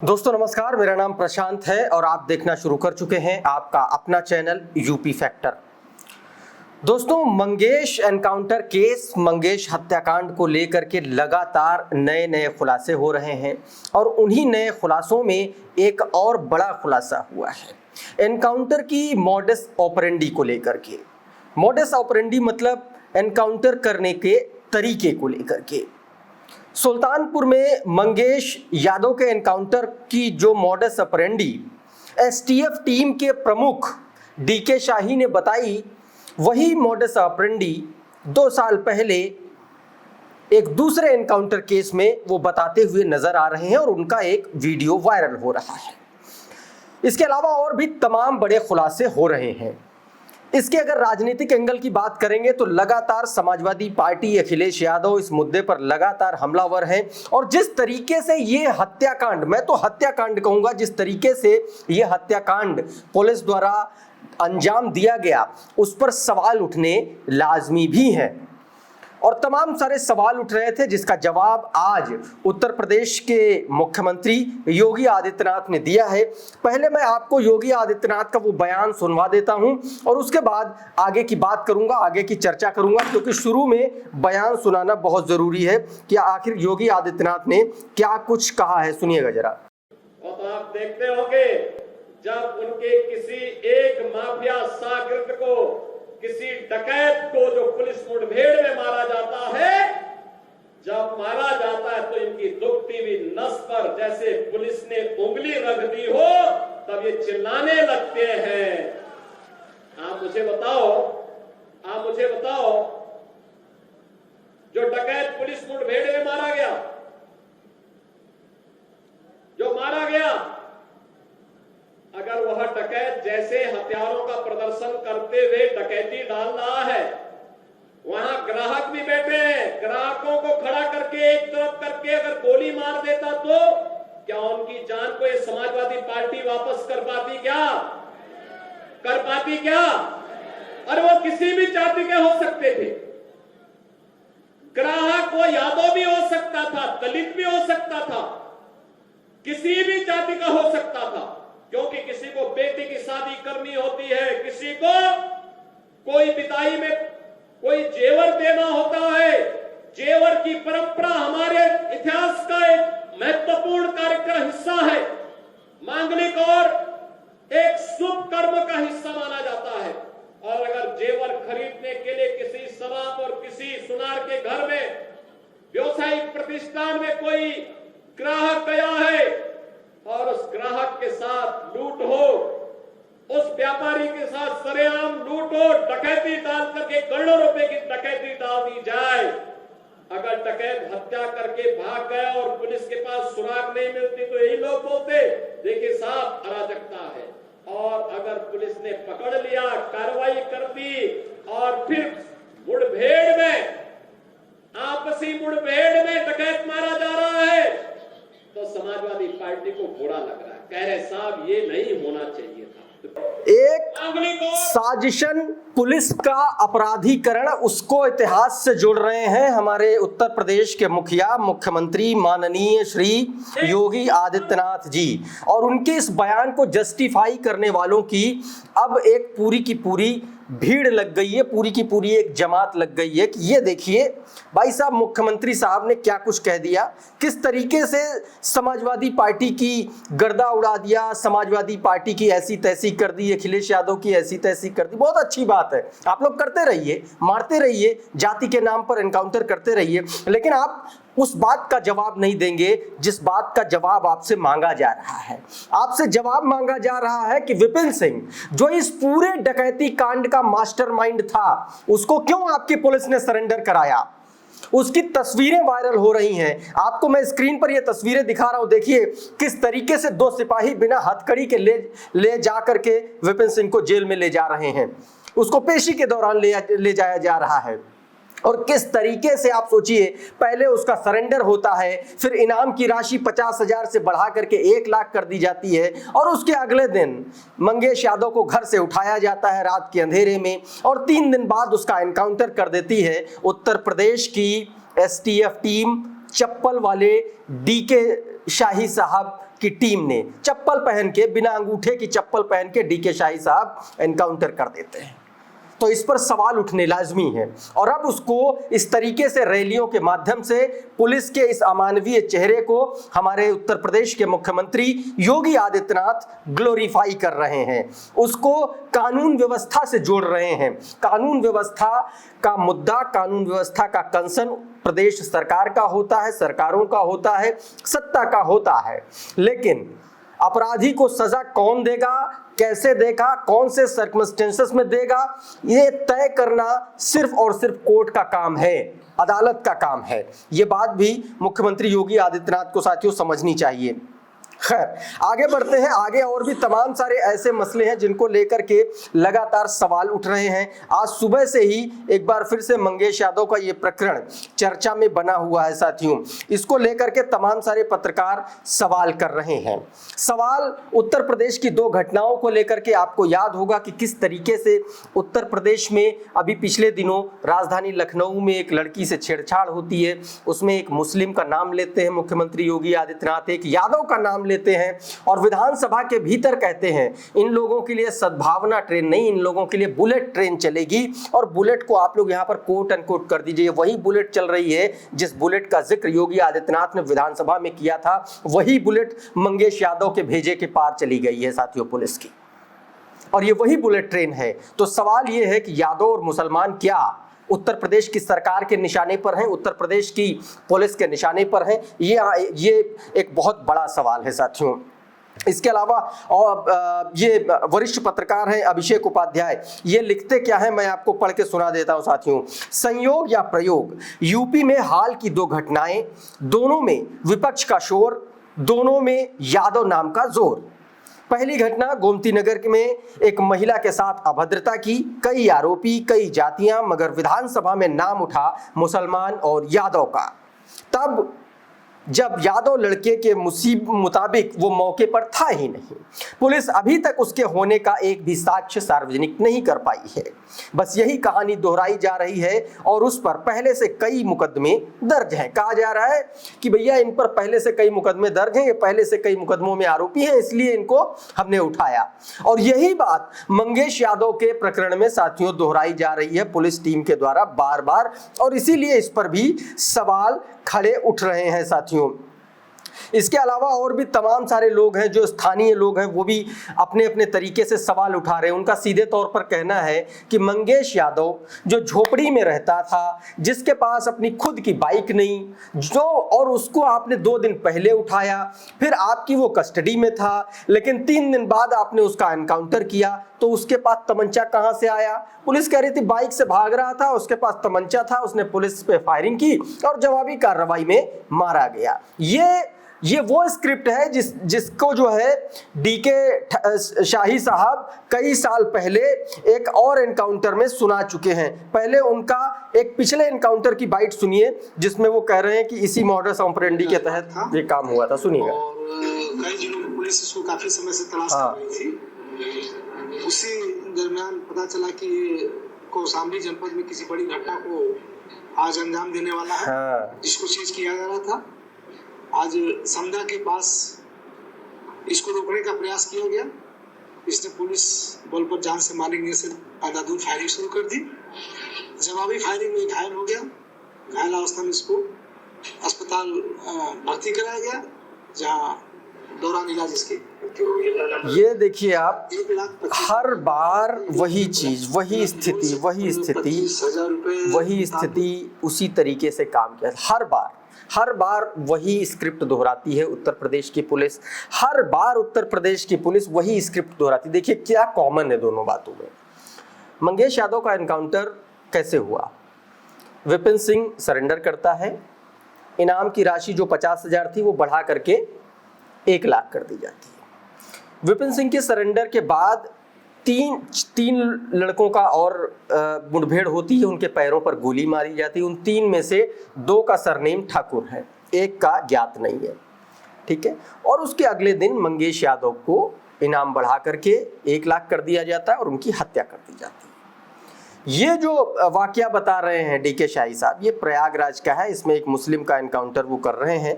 दोस्तों नमस्कार, मेरा नाम प्रशांत है और आप देखना शुरू कर चुके हैं आपका अपना चैनल यूपी फैक्टर। दोस्तों, मंगेश एनकाउंटर केस, मंगेश हत्याकांड को लेकर के लगातार नए नए खुलासे हो रहे हैं और उन्हीं नए खुलासों में एक और बड़ा खुलासा हुआ है एनकाउंटर की मॉडस ऑपरेंडी को लेकर के। मॉडस ऑपरेंडी मतलब एनकाउंटर करने के तरीके को लेकर के। सुल्तानपुर में मंगेश यादव के एनकाउंटर की जो मॉडस ऑपरेंडी एसटीएफ टीम के प्रमुख डीके शाही ने बताई, वही मॉडस ऑपरेंडी 2 साल पहले एक दूसरे एनकाउंटर केस में वो बताते हुए नजर आ रहे हैं और उनका एक वीडियो वायरल हो रहा है। इसके अलावा और भी तमाम बड़े खुलासे हो रहे हैं। इसके अगर राजनीतिक एंगल की बात करेंगे तो लगातार समाजवादी पार्टी, अखिलेश यादव इस मुद्दे पर लगातार हमलावर हैं और जिस तरीके से ये हत्याकांड, मैं तो हत्याकांड कहूंगा, जिस तरीके से ये हत्याकांड पुलिस द्वारा अंजाम दिया गया उस पर सवाल उठने लाजमी भी हैं और तमाम सारे सवाल उठ रहे थे, जिसका जवाब आज उत्तर प्रदेश के मुख्यमंत्री योगी आदित्यनाथ ने दिया है। पहले मैं आपको योगी आदित्यनाथ का वो बयान सुनवा देता हूं और उसके बाद आगे की बात करूंगा, आगे की चर्चा करूंगा, क्योंकि शुरू में बयान सुनाना बहुत जरूरी है कि आखिर योगी आदित्यनाथ ने क्या कुछ कहा है। सुनिएगा जरा। और आप देखते होंगे जब उनके किसी एक माफिया शागिर्द को, किसी डकैत को जो पुलिस मुठभेड़ में मारा जाता है, जब मारा जाता है तो इनकी दुखती हुई नस पर जैसे पुलिस ने उंगली रख दी हो तब ये चिल्लाने लगते हैं। आप मुझे बताओ जो डकैत पुलिस मुठभेड़ में मारा गया, अगर वह डकैत जैसे हथियारों का प्रदर्शन करते हुए डकैती डाल रहा है, वहां ग्राहक भी बैठे हैं, ग्राहकों को खड़ा करके एक तरफ करके अगर गोली मार देता तो क्या उनकी जान को ये समाजवादी पार्टी वापस कर पाती क्या? और वो किसी भी जाति के हो सकते थे। ग्राहक वो यादव भी हो सकता था, दलित भी हो सकता था, किसी भी जाति का हो सकता था, क्योंकि किसी को बेटी की शादी करनी होती है, किसी को कोई विदाई में कोई जेवर देना होता है। जेवर की परंपरा हमारे इतिहास का एक महत्वपूर्ण कार्यक्रम हिस्सा है, मांगलिक और एक शुभ कर्म का हिस्सा माना जाता है। और अगर जेवर खरीदने के लिए किसी शराब और किसी सुनार के घर में, व्यवसायिक प्रतिष्ठान में कोई ग्राहक गया है और उस ग्राहक के साथ लूट हो, उस व्यापारी के साथ सरेआम लूट हो, डकैती डाल करके करोड़ों रुपए की डकैती डाल दी जाए, अगर डकैत हत्या करके भाग गया और पुलिस के पास सुराग नहीं मिलती तो यही लोग बोलते, देखिए साहब अराजकता है। और अगर पुलिस ने पकड़ लिया, कार्रवाई कर दी और फिर मुठभेड़ में, आपसी मुठभेड़ में डकैत मारा जा रहा है तो समाजवादी पार्टी को बुरा लग रहा है, कह रहे साहब ये नहीं होना चाहिए था। एक साजिशन, पुलिस का अपराधीकरण, उसको इतिहास से जोड़ रहे हैं हमारे उत्तर प्रदेश के मुखिया, मुख्यमंत्री माननीय श्री योगी आदित्यनाथ जी, और उनके इस बयान को जस्टिफाई करने वालों की अब एक पूरी की पूरी भीड़ लग गई है, पूरी की पूरी एक जमात लग गई है कि ये देखिए भाई साहब, मुख्यमंत्री साहब ने क्या कुछ कह दिया, किस तरीके से समाजवादी पार्टी की गर्दा उड़ा दिया, समाजवादी पार्टी की ऐसी तैसी कर दी, अखिलेश यादव की ऐसी तैसी कर दी। बहुत अच्छी बात है, आप लोग करते रहिए, मारते रहिए, जाति के नाम पर एनकाउंटर करते रहिए, लेकिन आप उस बात का जवाब नहीं देंगे जिस बात का जवाब आपसे मांगा जा रहा है। आपसे जवाब मांगा जा रहा है कि विपिन सिंह, जो इस पूरे डकैती कांड का मास्टरमाइंड था, उसको क्यों आपकी पुलिस ने सरेंडर कराया। उसकी तस्वीरें वायरल हो रही हैं, आपको मैं स्क्रीन पर ये तस्वीरें दिखा रहा हूं, देखिए किस तरीके से 2 सिपाही बिना हथकड़ी के ले जा करके विपिन सिंह को जेल में ले जा रहे हैं, उसको पेशी के दौरान ले जाया जा रहा है। और किस तरीके से आप सोचिए, पहले उसका सरेंडर होता है, फिर इनाम की राशि 50,000 से बढ़ा करके 1 लाख कर दी जाती है और उसके अगले दिन मंगेश यादव को घर से उठाया जाता है रात के अंधेरे में और 3 दिन बाद उसका एनकाउंटर कर देती है उत्तर प्रदेश की एसटीएफ टीम, चप्पल वाले डीके शाही साहब की टीम ने चप्पल पहन के, बिना अंगूठे की चप्पल पहन के डीके शाही साहब एनकाउंटर कर देते हैं। तो इस पर सवाल उठने लाजमी है। और अब उसको इस तरीके से रैलियों के माध्यम से पुलिस के इस अमानवीय चेहरे को हमारे उत्तर प्रदेश के मुख्यमंत्री योगी आदित्यनाथ ग्लोरीफाई कर रहे हैं, उसको कानून व्यवस्था से जोड़ रहे हैं। कानून व्यवस्था का मुद्दा, कानून व्यवस्था का कंसर्न प्रदेश सरकार का होता है, सरकारों का होता है, सत्ता का होता है। लेकिन अपराधी को सजा कौन देगा, कैसे देगा, कौन से सर्कमस्टेंसेस में देगा, ये तय करना सिर्फ और सिर्फ कोर्ट का काम है, अदालत का काम है। ये बात भी मुख्यमंत्री योगी आदित्यनाथ को साथियों समझनी चाहिए। खैर, आगे बढ़ते हैं। आगे और भी तमाम सारे ऐसे मसले हैं जिनको लेकर के लगातार सवाल उठ रहे हैं। आज सुबह से ही एक बार फिर से मंगेश यादव का ये प्रकरण चर्चा में बना हुआ है साथियों। इसको लेकर के तमाम सारे पत्रकार सवाल कर रहे हैं। सवाल उत्तर प्रदेश की दो घटनाओं को लेकर के। आपको याद होगा कि किस तरीके से उत्तर प्रदेश में अभी पिछले दिनों राजधानी लखनऊ में एक लड़की से छेड़छाड़ होती है। उसमें एक मुस्लिम का नाम लेते हैं मुख्यमंत्री योगी आदित्यनाथ, एक यादव का नाम लेते हैं और विधानसभा के भीतर कहते हैं इन लोगों के लिए सद्भावना ट्रेन नहीं, इन लोगों के लिए बुलेट ट्रेन चलेगी। और बुलेट को आप लोग यहां पर कोट एंड कोट कर दीजिए, वही बुलेट चल रही है जिस बुलेट का जिक्र योगी आदित्यनाथ ने विधानसभा में किया था। वही बुलेट मंगेश यादव के भेजे के पार चली गई है साथियों पुलिस की, और ये वही बुलेट ट्रेन है। तो सवाल ये है कि यादव और मुसलमान क्या उत्तर प्रदेश की सरकार के निशाने पर हैं, उत्तर प्रदेश की पुलिस के निशाने पर हैं? ये एक बहुत बड़ा सवाल है साथियों। इसके अलावा और ये वरिष्ठ पत्रकार हैं अभिषेक उपाध्याय, ये लिखते क्या है मैं आपको पढ़ के सुना देता हूं साथियों। संयोग या प्रयोग, यूपी में हाल की दो घटनाएं, दोनों में विपक्ष का शोर, दोनों में यादव नाम का जोर। पहली घटना गोमती नगर में एक महिला के साथ अभद्रता की, कई आरोपी, कई जातियां, मगर विधानसभा में नाम उठा मुसलमान और यादव का। तब जब यादव लड़के के मुताबिक वो मौके पर था ही नहीं। पुलिस अभी तक उसके होने का एक भी साक्ष्य सार्वजनिक नहीं कर पाई है। बस यही कहानी दोहराई जा रही है और उस पर पहले से कई मुकदमे दर्ज हैं। कहा जा रहा है कि भैया इन पर पहले से कई मुकदमे दर्ज हैं, ये पहले से कई मुकदमों में आरोपी हैं, इसलिए इनको हमने उठाया। और यही बात मंगेश यादव के प्रकरण में साथियों दोहराई जा रही है पुलिस टीम के द्वारा बार बार, और इसीलिए इस पर भी सवाल खड़े उठ रहे हैं साथियों। इसके अलावा और भी तमाम सारे लोग हैं, जो स्थानीय लोग हैं, वो भी अपने अपने तरीके से सवाल उठा रहे हैं। उनका सीधे तौर पर कहना है कि मंगेश यादव जो झोपड़ी में रहता था, जिसके पास अपनी खुद की बाइक नहीं, जो और उसको आपने 2 दिन पहले उठाया, फिर आपकी वो कस्टडी में था, लेकिन 3 दिन बाद आपने उसका एनकाउंटर किया, तो उसके पास तमंचा कहां से आया? पुलिस कह रही थी बाइक से भाग रहा था, उसके पास तमंचा था, उसने पुलिस पे फायरिंग की और जवाबी कार्रवाई में मारा गया। ये वो स्क्रिप्ट है जिसको जो है डीके शाही साहब कई साल पहले एक और एनकाउंटर में सुना चुके हैं। पहले उनका एक पिछले एनकाउंटर की बाइट सुनिए, जिसमें वो कह रहे हैं कि इसी मॉडस ऑपरेंडी के तहत ये काम हुआ था। सुनिएगा। कई जिलों में पुलिस इसको काफी समय से तलाश कर रही थी। उसी दरमियान पता चला कि कौशाम्बी जनपद में किसी बड़ी घटना को आज अंजाम देने वाला है, जिसको चीज किया जा रहा था। आज समदा के पास इसको रोकने का प्रयास किया गया। इसने पुलिस बल पर जान से मारने से अंधाधुंध फायरिंग शुरू कर दी। जवाबी फायरिंग में घायल हो गया। घायल अवस्था में इसको अस्पताल भर्ती कराया गया, जहां दौरान इलाज इसकी। ये देखिए आप, हर बार वही चीज, वही स्थिति उसी तरीके से काम किया। हर बार वही स्क्रिप्ट दोहराती है उत्तर प्रदेश की पुलिस। हर बार उत्तर प्रदेश की पुलिस वही स्क्रिप्ट दोहराती। देखिए क्या कॉमन है दोनों बातों में। मंगेश यादव का एनकाउंटर कैसे हुआ? विपिन सिंह सरेंडर करता है, इनाम की राशि जो 50,000 थी वो बढ़ा करके 1 लाख कर दी जाती है। विपिन सिंह के सरेंडर के बाद तीन लड़कों का और मुठभेड़ होती है, उनके पैरों पर गोली मारी जाती है। उन 3 में से 2 का सरनेम ठाकुर है, 1 का ज्ञात नहीं है, ठीक है। और उसके अगले दिन मंगेश यादव को इनाम बढ़ा करके 1 लाख कर दिया जाता है और उनकी हत्या कर दी जाती है। ये जो वाकया बता रहे हैं डीके शाही साहब, ये प्रयागराज का है। इसमें एक मुस्लिम का एनकाउंटर वो कर रहे हैं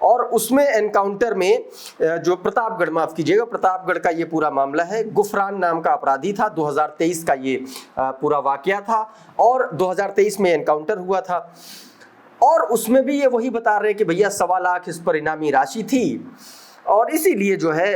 और उसमें एनकाउंटर में जो प्रतापगढ़, माफ कीजिएगा, प्रतापगढ़ का ये पूरा मामला है। गुफरान नाम का अपराधी था। 2023 का ये पूरा वाकया था और 2023 में एनकाउंटर हुआ था और उसमें भी ये वही बता रहे हैं कि भैया 1.25 लाख इस पर इनामी राशि थी और इसीलिए जो है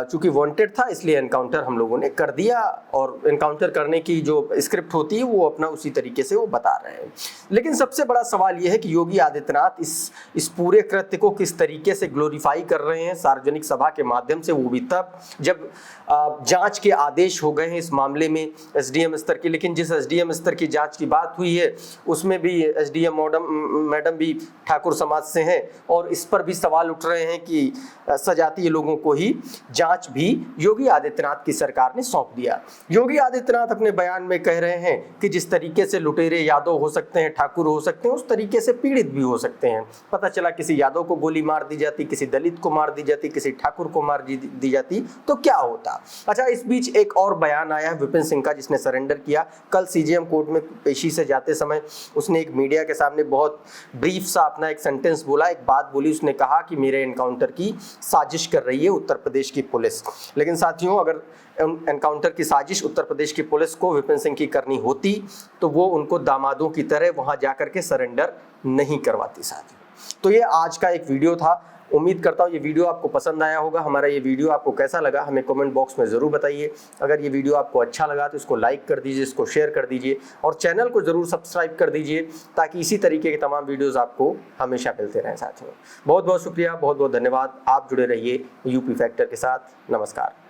चूंकि वांटेड था इसलिए एनकाउंटर हम लोगों ने कर दिया। और एनकाउंटर करने की जो स्क्रिप्ट होती है वो अपना उसी तरीके से वो बता रहे हैं। लेकिन सबसे बड़ा सवाल ये है कि योगी आदित्यनाथ इस पूरे कृत्य को किस तरीके से ग्लोरीफाई कर रहे हैं सार्वजनिक सभा के माध्यम से, वो भी तब जब जांच के आदेश हो गए हैं इस मामले में एसडीएम स्तर की। लेकिन जिस एसडीएम स्तर की जांच की बात हुई है उसमें भी एसडीएम मैडम भी ठाकुर समाज से हैं और इस पर भी सवाल उठ रहे हैं कि सजातीय लोगों को ही जांच भी योगी आदित्यनाथ की सरकार ने सौंप दिया। योगी आदित्यनाथ अपने बयान में कह रहे हैं कि जिस तरीके से लुटेरे यादव हो सकते हैं, ठाकुर हो सकते हैं, उस तरीके से पीड़ित भी हो सकते हैं। पता चला किसी यादव को गोली मार दी जाती, किसी दलित को मार दी जाती, किसी ठाकुर को मार दी जाती तो क्या होता। अच्छा, इस बीच एक और बयान आया है विपिन सिंह का जिसने सरेंडर किया। कल सीजेएम कोर्ट में पेशी से जाते समय उसने एक मीडिया के सामने बहुत ब्रीफ सा अपना एक सेंटेंस बोला, एक बात बोली। उसने कहा कि मेरे एनकाउंटर की साजिश कर रही है उत्तर प्रदेश की पुलिस। लेकिन साथियों, अगर एनकाउंटर की साजिश उत्तर प्रदेश की पुलिस को विपिन सिंह की करनी होती तो वो उनको दामादों की तरह वहां जाकर के सरेंडर नहीं करवाती साथियों। तो ये आज का एक वीडियो था। उम्मीद करता हूँ ये वीडियो आपको पसंद आया होगा। हमारा ये वीडियो आपको कैसा लगा हमें कमेंट बॉक्स में ज़रूर बताइए। अगर ये वीडियो आपको अच्छा लगा तो इसको लाइक कर दीजिए, इसको शेयर कर दीजिए और चैनल को ज़रूर सब्सक्राइब कर दीजिए ताकि इसी तरीके के तमाम वीडियोज़ आपको हमेशा मिलते रहें साथियों। बहुत बहुत शुक्रिया, बहुत बहुत धन्यवाद। आप जुड़े रहिए यूपी फैक्टर के साथ। नमस्कार।